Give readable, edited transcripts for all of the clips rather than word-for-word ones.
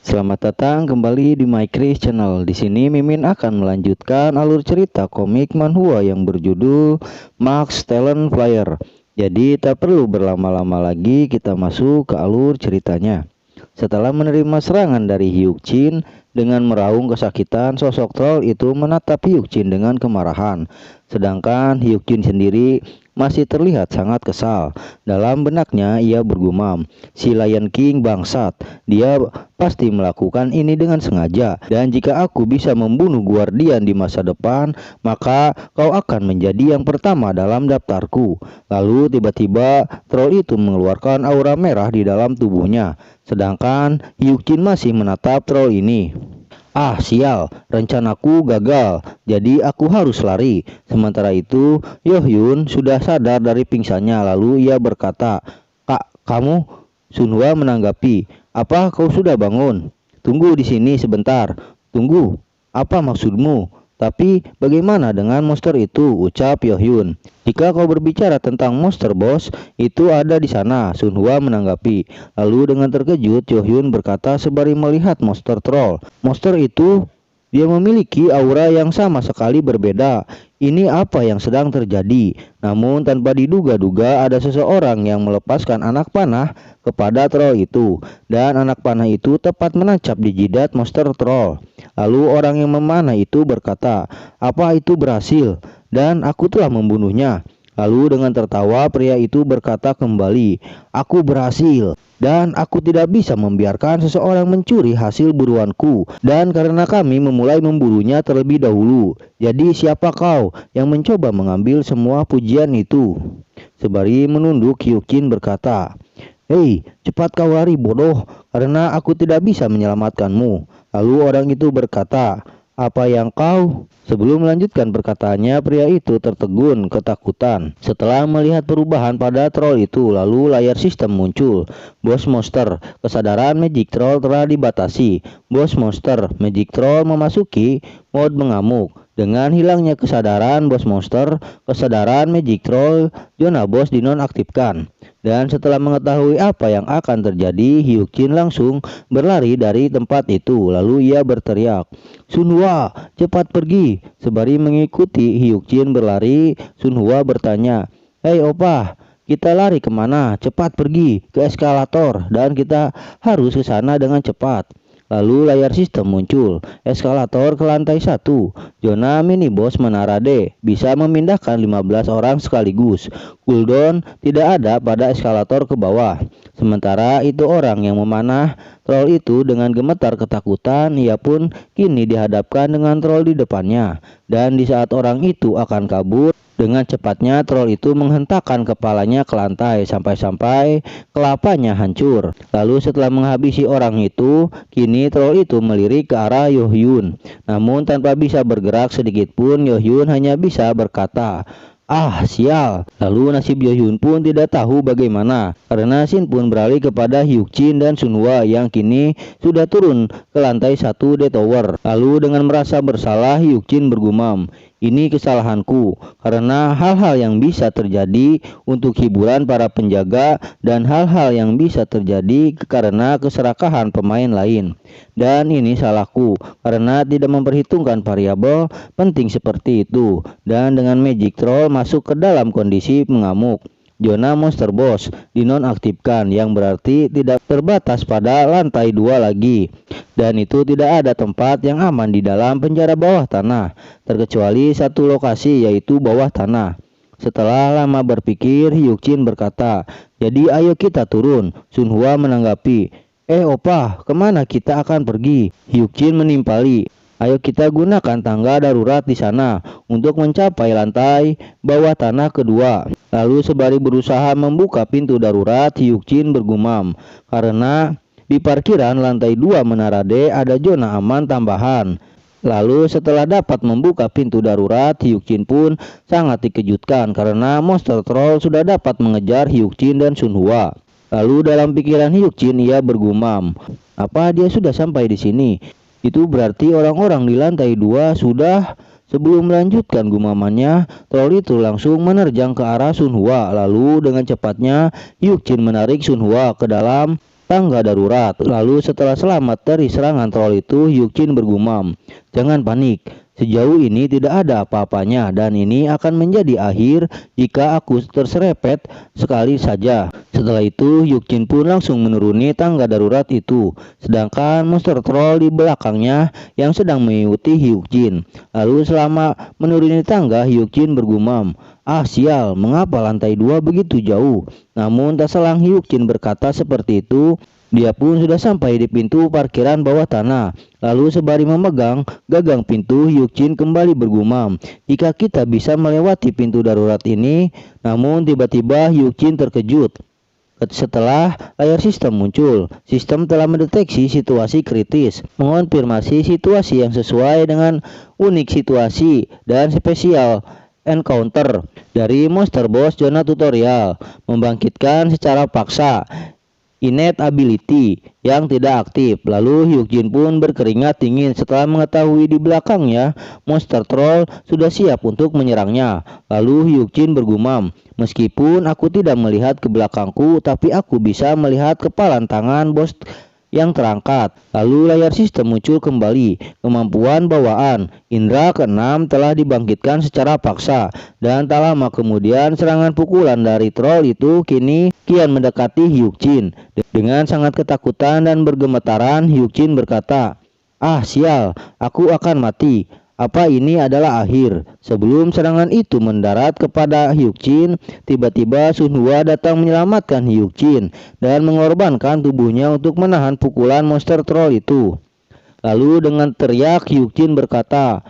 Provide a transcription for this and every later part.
Selamat datang kembali di My Chris Channel. Di sini Mimin akan melanjutkan alur cerita komik manhwa yang berjudul Max Talent Flyer. Jadi tak perlu berlama-lama lagi, kita masuk ke alur ceritanya. Setelah menerima serangan dari Hyuk-jin dengan meraung kesakitan, sosok troll itu menatap Hyuk-jin dengan kemarahan. Sedangkan Hyuk-jin sendiri masih terlihat sangat kesal. Dalam benaknya ia bergumam, "Si Lion King bangsat, dia pasti melakukan ini dengan sengaja. Dan jika aku bisa membunuh Guardian di masa depan, maka kau akan menjadi yang pertama dalam daftarku." Lalu tiba-tiba troll itu mengeluarkan aura merah di dalam tubuhnya. Sedangkan Hyuk-jin masih menatap troll ini. "Ah, sial, rencanaku gagal, jadi aku harus lari." Sementara itu, Yohyun sudah sadar dari pingsannya, lalu ia berkata, "Kak, kamu?" Sunhwa menanggapi, "Apa kau sudah bangun? Tunggu di sini sebentar." "Tunggu? Apa maksudmu?" "Tapi bagaimana dengan monster itu?" ucap Yohyun. "Jika kau berbicara tentang monster bos, itu ada di sana," Sunhwa menanggapi. Lalu dengan terkejut Yohyun berkata sembari melihat monster troll. "Monster itu, dia memiliki aura yang sama sekali berbeda. Ini apa yang sedang terjadi?" Namun tanpa diduga-duga ada seseorang yang melepaskan anak panah kepada troll itu, dan anak panah itu tepat menancap di jidat monster troll. Lalu orang yang memanah itu berkata, "Apa itu berhasil? Dan aku telah membunuhnya." Lalu dengan tertawa pria itu berkata kembali, "Aku berhasil. Dan aku tidak bisa membiarkan seseorang mencuri hasil buruanku. Dan karena kami memulai memburunya terlebih dahulu. Jadi siapa kau yang mencoba mengambil semua pujian itu?" Sembari menunduk, Hyuk-jin berkata, "Hei, cepat kau lari bodoh, karena aku tidak bisa menyelamatkanmu." Lalu orang itu berkata, "Apa yang kau..." Sebelum melanjutkan perkataannya, pria itu tertegun ketakutan setelah melihat perubahan pada troll itu. Lalu layar sistem muncul. "Bos monster, kesadaran Magic Troll telah dibatasi. Bos monster, Magic Troll memasuki mode mengamuk. Dengan hilangnya kesadaran bos monster, kesadaran Magic Troll zona bos dinonaktifkan." Dan setelah mengetahui apa yang akan terjadi, Hyuk-jin langsung berlari dari tempat itu. Lalu ia berteriak, "Sunhwa, cepat pergi!" Sembari mengikuti Hyuk-jin berlari, Sunhwa bertanya, "Hei opa, kita lari kemana? Cepat pergi ke eskalator, dan kita harus ke sana dengan cepat." Lalu layar sistem muncul. Eskalator ke lantai 1. Zona mini boss Menara D bisa memindahkan 15 orang sekaligus. Cooldown tidak ada pada eskalator ke bawah. Sementara itu orang yang memanah troll itu dengan gemetar ketakutan, ia pun kini dihadapkan dengan troll di depannya. Dan di saat orang itu akan kabur, dengan cepatnya troll itu menghentakkan kepalanya ke lantai sampai-sampai kelapanya hancur. Lalu setelah menghabisi orang itu, kini troll itu melirik ke arah Yohyun. Namun tanpa bisa bergerak sedikit pun, Yohyun hanya bisa berkata, "Ah, sial." Lalu nasib Yohyun pun tidak tahu bagaimana, karena Shin pun beralih kepada Hyuk-jin dan Sunhwa yang kini sudah turun ke lantai 1 D Tower. Lalu dengan merasa bersalah, Hyuk-jin bergumam, "Ini kesalahanku, karena hal-hal yang bisa terjadi untuk hiburan para penjaga dan hal-hal yang bisa terjadi karena keserakahan pemain lain. Dan ini salahku, karena tidak memperhitungkan variabel penting seperti itu." Dan dengan Magic Troll masuk ke dalam kondisi mengamuk, zona monster boss dinonaktifkan, yang berarti tidak terbatas pada lantai 2 lagi. Dan itu tidak ada tempat yang aman di dalam penjara bawah tanah, terkecuali satu lokasi, yaitu bawah tanah. Setelah lama berpikir, Hyuk-jin berkata, "Jadi ayo kita turun." Sunhwa menanggapi, opa, kemana kita akan pergi?" Hyuk-jin menimpali, "Ayo kita gunakan tangga darurat di sana untuk mencapai lantai bawah tanah kedua." Lalu sembari berusaha membuka pintu darurat, Hyuk-jin bergumam, "Karena di parkiran lantai 2 Menara D ada zona aman tambahan." Lalu setelah dapat membuka pintu darurat, Hyuk-jin pun sangat dikejutkan karena monster troll sudah dapat mengejar Hyuk-jin dan Sunhwa. Lalu dalam pikiran Hyuk-jin ia bergumam, "Apa dia sudah sampai di sini? Itu berarti orang-orang di lantai 2 sudah..." Sebelum melanjutkan gumamannya, troll itu langsung menerjang ke arah Sunhwa. Lalu dengan cepatnya Hyuk-jin menarik Sunhwa ke dalam tangga darurat. Lalu setelah selamat dari serangan troll itu, Hyuk-jin bergumam, "Jangan panik. Sejauh ini tidak ada apa-apanya dan ini akan menjadi akhir jika aku terserepet sekali saja." Setelah itu Hyuk-jin pun langsung menuruni tangga darurat itu, sedangkan monster troll di belakangnya yang sedang mengikuti Hyuk-jin. Lalu selama menuruni tangga, Hyuk-jin bergumam, "Ah sial, mengapa lantai 2 begitu jauh?" Namun tak selang Hyuk-jin berkata seperti itu, dia pun sudah sampai di pintu parkiran bawah tanah. Lalu sembari memegang gagang pintu, Hyuk-jin kembali bergumam, "Jika kita bisa melewati pintu darurat ini." Namun tiba-tiba Hyuk-jin terkejut. Setelah layar sistem muncul, sistem telah mendeteksi situasi kritis, mengonfirmasi situasi yang sesuai dengan unik situasi dan spesial encounter dari monster boss zona tutorial, membangkitkan secara paksa innate ability yang tidak aktif. Lalu Hyuk-jin pun berkeringat dingin setelah mengetahui di belakangnya monster troll sudah siap untuk menyerangnya. Lalu Hyuk-jin bergumam, "Meskipun aku tidak melihat ke belakangku, tapi aku bisa melihat kepalan tangan bos yang terangkat." Lalu layar sistem muncul kembali. Kemampuan bawaan indra ke-6 telah dibangkitkan secara paksa, dan tak lama kemudian serangan pukulan dari troll itu kian mendekati Hyuk-jin. Dengan sangat ketakutan dan bergemetaran, Hyuk-jin berkata, "Ah sial, aku akan mati. Apa ini adalah akhir?" Sebelum serangan itu mendarat kepada Hyuk-jin, tiba-tiba Sunhwa datang menyelamatkan Hyuk-jin dan mengorbankan tubuhnya untuk menahan pukulan monster troll itu. Lalu dengan teriak Hyuk-jin berkata,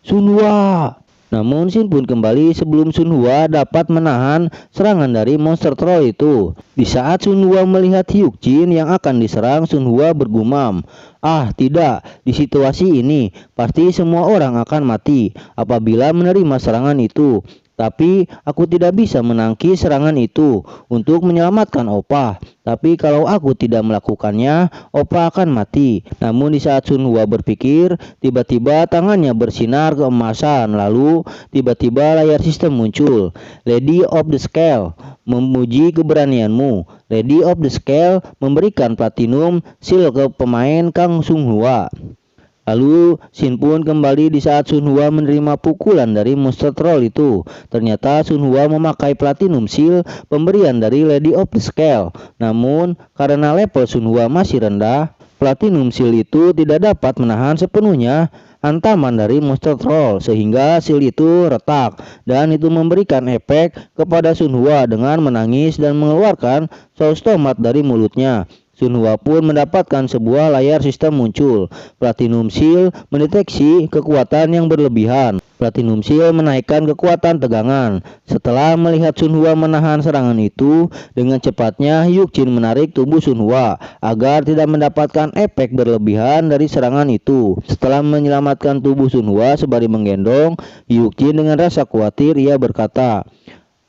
"Sunhwa!" Namun Shin pun kembali sebelum Sunhwa dapat menahan serangan dari monster troll itu. Di saat Sunhwa melihat Hyuk-jin yang akan diserang, Sunhwa bergumam, "Ah tidak, di situasi ini pasti semua orang akan mati apabila menerima serangan itu. Tapi aku tidak bisa menangkis serangan itu untuk menyelamatkan Oppa. Tapi kalau aku tidak melakukannya, Oppa akan mati." Namun di saat Sunhwa berpikir, tiba-tiba tangannya bersinar keemasan. Lalu tiba-tiba layar sistem muncul. "Lady of the Scale, memuji keberanianmu." Lady of the Scale memberikan platinum seal ke pemain Kang Sunhwa. Lalu Shin pun kembali di saat Sunhwa menerima pukulan dari monster troll itu. Ternyata Sunhwa memakai platinum seal pemberian dari Lady of the Scale. Namun karena level Sunhwa masih rendah, platinum seal itu tidak dapat menahan sepenuhnya hantaman dari monster troll, sehingga seal itu retak, dan itu memberikan efek kepada Sunhwa dengan menangis dan mengeluarkan saus tomat dari mulutnya. Sunhwa pun mendapatkan sebuah layar sistem muncul. Platinum Seal mendeteksi kekuatan yang berlebihan. Platinum Seal menaikkan kekuatan tegangan. Setelah melihat Sunhwa menahan serangan itu, dengan cepatnya Hyuk-jin menarik tubuh Sunhwa agar tidak mendapatkan efek berlebihan dari serangan itu. Setelah menyelamatkan tubuh Sunhwa sembari menggendong Hyuk-jin dengan rasa khawatir, ia berkata,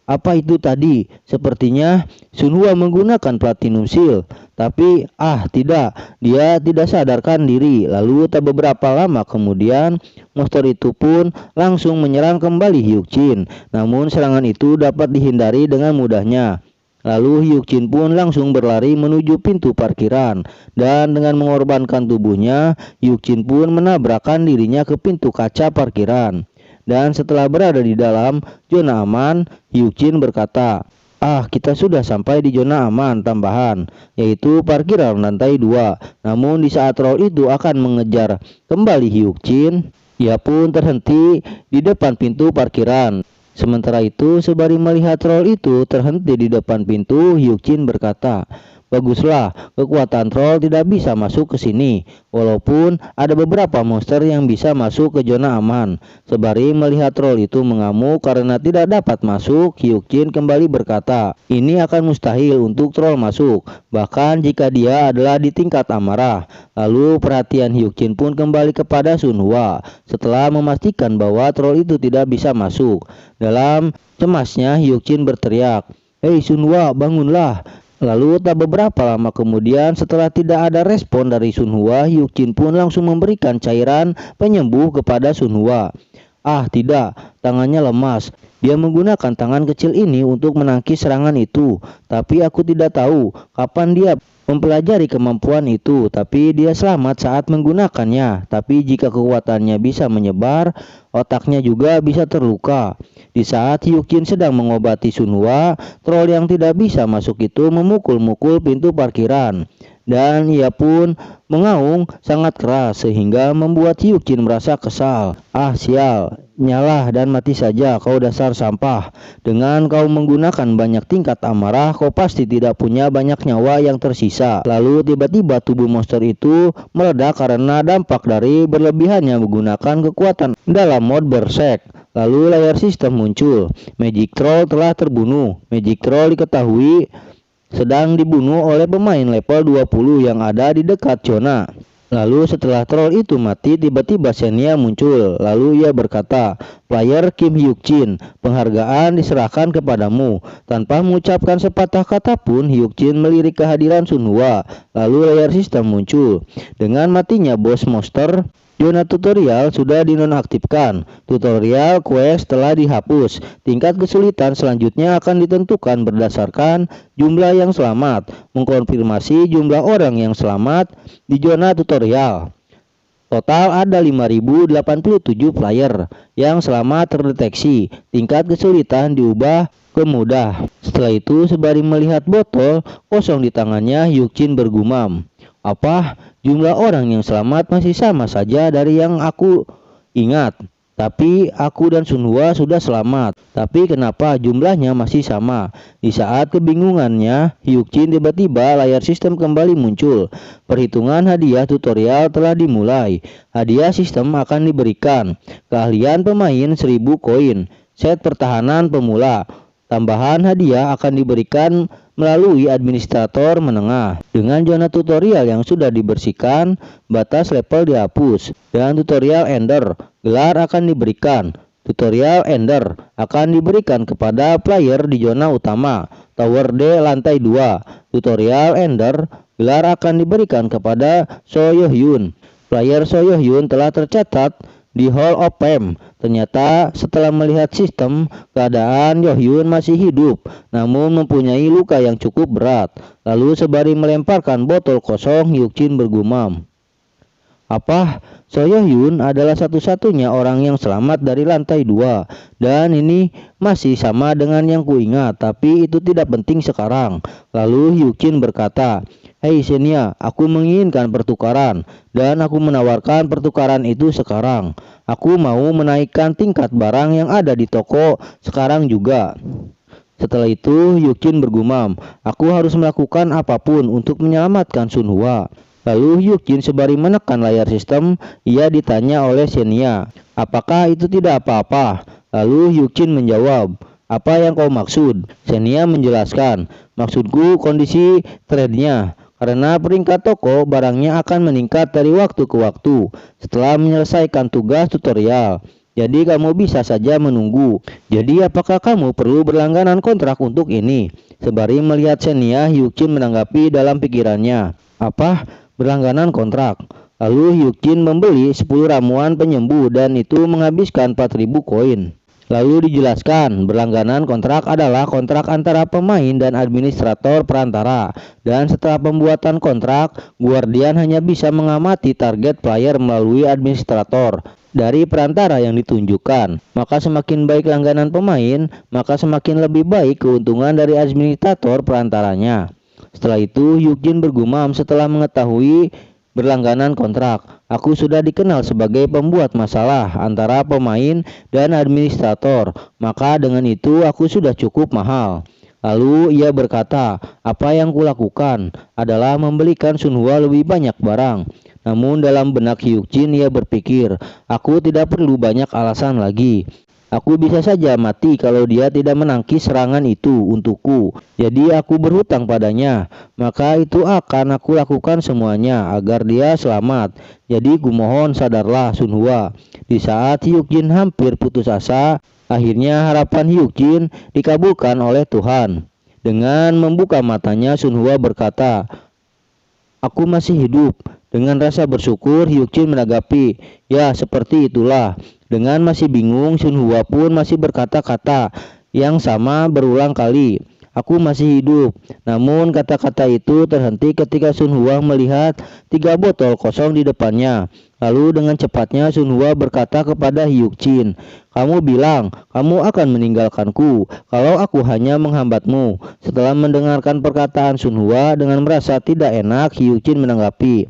"Apa itu tadi? Sepertinya Sunhwa menggunakan platinum seal. Tapi tidak, dia tidak sadarkan diri." Lalu tak beberapa lama kemudian monster itu pun langsung menyerang kembali Hyuk-jin. Namun serangan itu dapat dihindari dengan mudahnya. Lalu Hyuk-jin pun langsung berlari menuju pintu parkiran, dan dengan mengorbankan tubuhnya, Hyuk-jin pun menabrakkan dirinya ke pintu kaca parkiran. Dan setelah berada di dalam zona aman, Hyuk-jin berkata, "Kita sudah sampai di zona aman tambahan, yaitu parkiran lantai 2. Namun di saat troll itu akan mengejar kembali Hyuk-jin, ia pun terhenti di depan pintu parkiran. Sementara itu, sembari melihat troll itu terhenti di depan pintu, Hyuk-jin berkata, "Baguslah, kekuatan troll tidak bisa masuk ke sini, walaupun ada beberapa monster yang bisa masuk ke zona aman." Sembari melihat troll itu mengamuk karena tidak dapat masuk, Hyuk-jin kembali berkata, "Ini akan mustahil untuk troll masuk, bahkan jika dia adalah di tingkat amarah." Lalu perhatian Hyuk-jin pun kembali kepada Sunhwa setelah memastikan bahwa troll itu tidak bisa masuk. Dalam cemasnya Hyuk-jin berteriak, "Hei Sunhwa, bangunlah!" Lalu tak beberapa lama kemudian, setelah tidak ada respon dari Sunhwa, Hyuk-jin pun langsung memberikan cairan penyembuh kepada Sunhwa. Tidak, tangannya lemas. Dia menggunakan tangan kecil ini untuk menangkis serangan itu, tapi aku tidak tahu kapan dia mempelajari kemampuan itu, tapi dia selamat saat menggunakannya. Tapi jika kekuatannya bisa menyebar, otaknya juga bisa terluka. Di saat Hyuk-jin sedang mengobati Sunhwa, troll yang tidak bisa masuk itu memukul-mukul pintu parkiran. Dan ia pun mengaung sangat keras sehingga membuat Hyuk-jin merasa kesal. Ah sial, nyalah dan mati saja kau dasar sampah. Dengan kau menggunakan banyak tingkat amarah, kau pasti tidak punya banyak nyawa yang tersisa. Lalu tiba-tiba tubuh monster itu meledak karena dampak dari berlebihannya menggunakan kekuatan dalam mode Berserk. Lalu layar sistem muncul. Magic Troll telah terbunuh. Magic Troll diketahui sedang dibunuh oleh pemain level 20 yang ada di dekat zona. Lalu setelah troll itu mati, tiba-tiba Senya muncul. Lalu ia berkata, "Player Kim Hyuk-jin, penghargaan diserahkan kepadamu." Tanpa mengucapkan sepatah kata pun, Hyuk-jin melirik kehadiran Sunhwa. Lalu layar sistem muncul. Dengan matinya bos monster, zona tutorial sudah dinonaktifkan. Tutorial quest telah dihapus. Tingkat kesulitan selanjutnya akan ditentukan berdasarkan jumlah yang selamat. Mengkonfirmasi jumlah orang yang selamat di zona tutorial. Total ada 5087 player yang selamat terdeteksi. Tingkat kesulitan diubah ke mudah. Setelah itu, sembari melihat botol kosong di tangannya, Hyuk-jin bergumam, "Apa? Jumlah orang yang selamat masih sama saja dari yang aku ingat. Tapi aku dan Sunhwa sudah selamat. Tapi kenapa jumlahnya masih sama?" Di saat kebingungannya, Hyuk-jin tiba-tiba layar sistem kembali muncul. Perhitungan hadiah tutorial telah dimulai. Hadiah sistem akan diberikan. Keahlian pemain 1000 koin. Set pertahanan pemula. Tambahan hadiah akan diberikan melalui administrator menengah. Dengan zona tutorial yang sudah dibersihkan, batas level dihapus. Dan tutorial Ender, gelar akan diberikan. Tutorial Ender akan diberikan kepada player di zona utama, Tower D lantai 2. Tutorial Ender, gelar akan diberikan kepada Soyohyun. Player Soyohyun telah tercatat di Hall of Fame. Ternyata setelah melihat sistem, keadaan Yohyun masih hidup, namun mempunyai luka yang cukup berat. Lalu sembari melemparkan botol kosong, Hyuk-jin bergumam, "Apa? Soyohyun adalah satu-satunya orang yang selamat dari lantai 2. Dan ini masih sama dengan yang kuingat, tapi itu tidak penting sekarang." Lalu Hyuk-jin berkata, "Hei Senya, aku menginginkan pertukaran, dan aku menawarkan pertukaran itu sekarang. Aku mau menaikkan tingkat barang yang ada di toko sekarang juga." Setelah itu, Hyuk-jin bergumam, "Aku harus melakukan apapun untuk menyelamatkan Sunhwa." Lalu Hyuk-jin sembari menekan layar sistem, ia ditanya oleh Senya, "Apakah itu tidak apa-apa?" Lalu Hyuk-jin menjawab, "Apa yang kau maksud?" Senya menjelaskan, "Maksudku kondisi trade-nya. Karena peringkat toko barangnya akan meningkat dari waktu ke waktu setelah menyelesaikan tugas tutorial. Jadi kamu bisa saja menunggu. Jadi apakah kamu perlu berlangganan kontrak untuk ini?" Sembari melihat Senya, Hyuk-jin menanggapi dalam pikirannya, "Apa? Berlangganan kontrak?" Lalu Hyuk-jin membeli 10 ramuan penyembuh dan itu menghabiskan 4000 koin. Lalu dijelaskan, berlangganan kontrak adalah kontrak antara pemain dan administrator perantara. Dan setelah pembuatan kontrak, Guardian hanya bisa mengamati target player melalui administrator dari perantara yang ditunjukkan. Maka semakin baik langganan pemain, maka semakin lebih baik keuntungan dari administrator perantaranya. Setelah itu, Hyuk-jin bergumam setelah mengetahui berlangganan kontrak, "Aku sudah dikenal sebagai pembuat masalah antara pemain dan administrator, maka dengan itu aku sudah cukup mahal." Lalu ia berkata, "Apa yang kulakukan adalah membelikan Sunhwa lebih banyak barang." Namun dalam benak Hyuk-jin ia berpikir, "Aku tidak perlu banyak alasan lagi. Aku bisa saja mati kalau dia tidak menangkis serangan itu untukku. Jadi aku berhutang padanya. Maka itu akan aku lakukan semuanya agar dia selamat. Jadi kumohon sadarlah Sunhwa." Di saat Hyuk-jin hampir putus asa, akhirnya harapan Hyuk-jin dikabulkan oleh Tuhan. Dengan membuka matanya, Sunhwa berkata, "Aku masih hidup." Dengan rasa bersyukur, Hyuk-jin menanggapi, "Ya, seperti itulah." Dengan masih bingung, Sunhwa pun masih berkata-kata yang sama berulang kali, aku masih hidup. Namun kata-kata itu terhenti ketika Sun Hua melihat 3 botol kosong di depannya. Lalu dengan cepatnya Sun Hua berkata kepada Hyuk Jin, kamu bilang kamu akan meninggalkanku kalau aku hanya menghambatmu. Setelah mendengarkan perkataan Sun Hua dengan merasa tidak enak, Hyuk Jin menanggapi,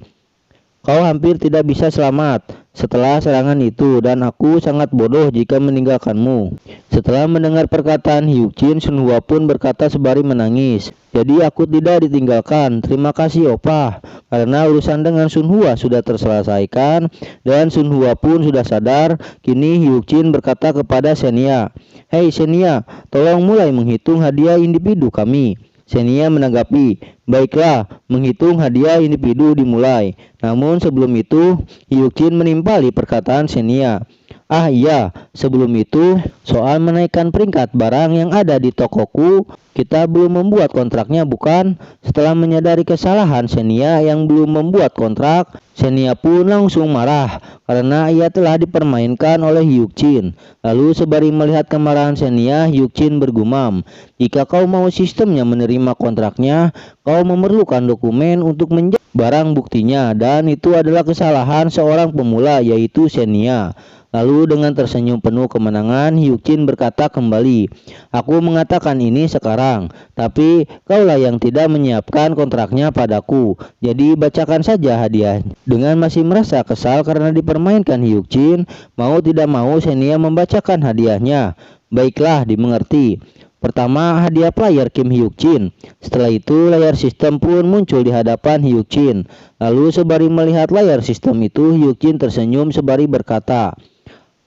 kau hampir tidak bisa selamat setelah serangan itu dan aku sangat bodoh jika meninggalkanmu. Setelah mendengar perkataan Hyuk Jin, Sun Hua pun berkata sembari menangis, jadi aku tidak ditinggalkan. Terima kasih Opa. Karena urusan dengan Sun Hua sudah terselesaikan dan Sun Hua pun sudah sadar, kini Hyuk Jin berkata kepada Senya, hei Senya, tolong mulai menghitung hadiah individu kami. Senya menanggapi, baiklah, menghitung hadiah individu dimulai. Namun sebelum itu, Hyuk Jin menimpali perkataan Senya. Ah iya, sebelum itu, soal menaikkan peringkat barang yang ada di tokoku, kita belum membuat kontraknya bukan? Setelah menyadari kesalahan Senya yang belum membuat kontrak, Senya pun langsung marah karena ia telah dipermainkan oleh Hyuk Jin. Lalu sembari melihat kemarahan Senya, Hyuk Jin bergumam, jika kau mau sistemnya menerima kontraknya, kau memerlukan dokumen untuk menjaga barang buktinya, dan itu adalah kesalahan seorang pemula yaitu Senya. Lalu dengan tersenyum penuh kemenangan, Hyuk Jin berkata kembali, aku mengatakan ini sekarang, tapi kaulah yang tidak menyiapkan kontraknya padaku, jadi bacakan saja hadiah. Dengan masih merasa kesal karena dipermainkan Hyuk Jin, mau tidak mau Senya membacakan hadiahnya. Baiklah, dimengerti. Pertama, hadiah player Kim Hyuk Jin. Setelah itu layar sistem pun muncul di hadapan Hyuk Jin. Lalu sembari melihat layar sistem itu, Hyuk Jin tersenyum sembari berkata,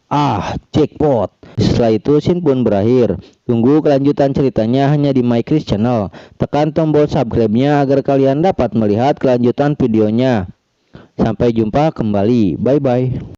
ah, jackpot. Setelah itu scene pun berakhir. Tunggu kelanjutan ceritanya hanya di My Kris Channel. Tekan tombol subscribe-nya agar kalian dapat melihat kelanjutan videonya. Sampai jumpa kembali. Bye bye.